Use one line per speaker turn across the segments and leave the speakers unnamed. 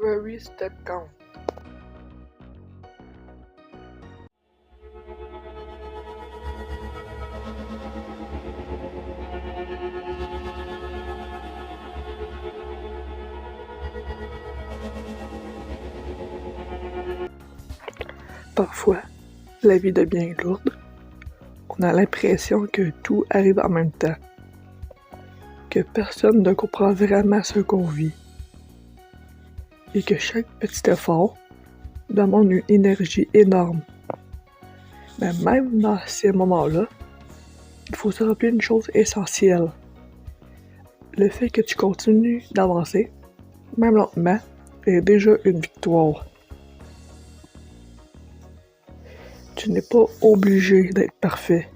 Every step count. Parfois, la vie devient lourde. On a l'impression que tout arrive en même temps, que personne ne comprend vraiment ce qu'on vit, et que chaque petit effort demande une énergie énorme. Mais même dans ces moments-là, il faut se rappeler une chose essentielle. Le fait que tu continues d'avancer, même lentement, est déjà une victoire. Tu n'es pas obligé d'être parfait.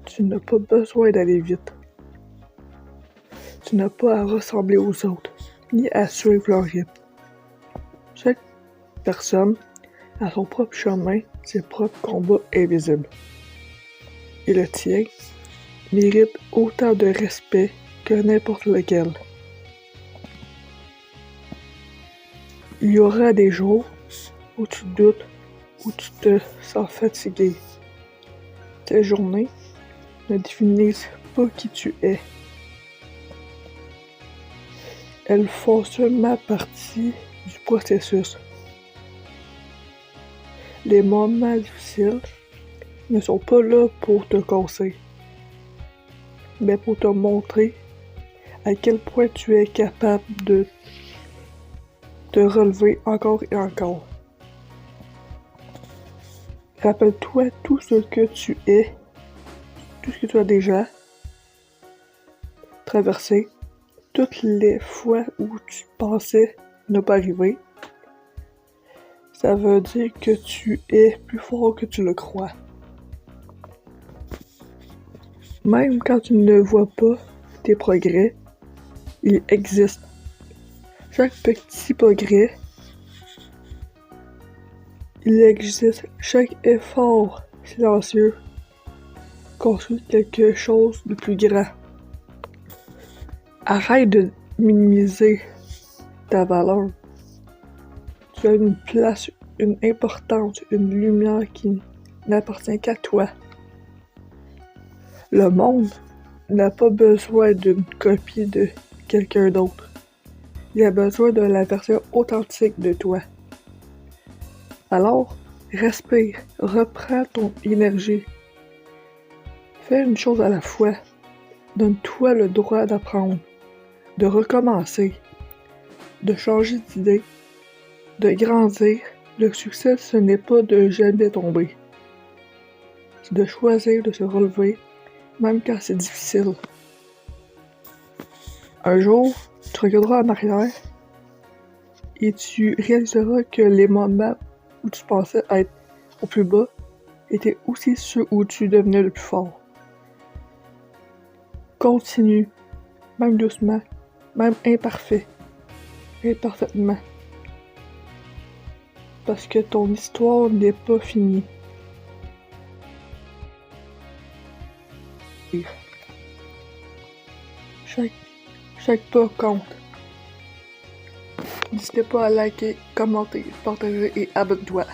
Tu n'as pas besoin d'aller vite. Tu n'as pas à ressembler aux autres, ni à suivre leur rythme. Chaque personne a son propre chemin, ses propres combats invisibles. Et le tien mérite autant de respect que n'importe lequel. Il y aura des jours où tu doutes, où tu te sens fatigué. Tes journées ne définissent pas qui tu es. Elles font seulement partie du processus. Les moments difficiles ne sont pas là pour te casser, mais pour te montrer à quel point tu es capable de te relever encore et encore. Rappelle-toi tout ce que tu es, tout ce que tu as déjà traversé, toutes les fois où tu pensais ne pas arriver. Ça veut dire que tu es plus fort que tu le crois. Même quand tu ne vois pas tes progrès, ils existent. Chaque petit progrès, il existe. Chaque effort silencieux construit quelque chose de plus grand. Arrête de minimiser ta valeur. Tu as une place, une importance, une lumière qui n'appartient qu'à toi. Le monde n'a pas besoin d'une copie de quelqu'un d'autre. Il a besoin de la version authentique de toi. Alors, respire, reprends ton énergie. Fais une chose à la fois. Donne-toi le droit d'apprendre, de recommencer, de changer d'idée, de grandir. Le succès, ce n'est pas de jamais tomber. C'est de choisir de se relever, même quand c'est difficile. Un jour, tu regarderas en arrière et tu réaliseras que les moments où tu pensais être au plus bas étaient aussi ceux où tu devenais le plus fort. Continue, même doucement, même imparfaitement. Parce que ton histoire n'est pas finie. Chaque pas compte. N'hésitez pas à liker, commenter, partager et abonne-toi.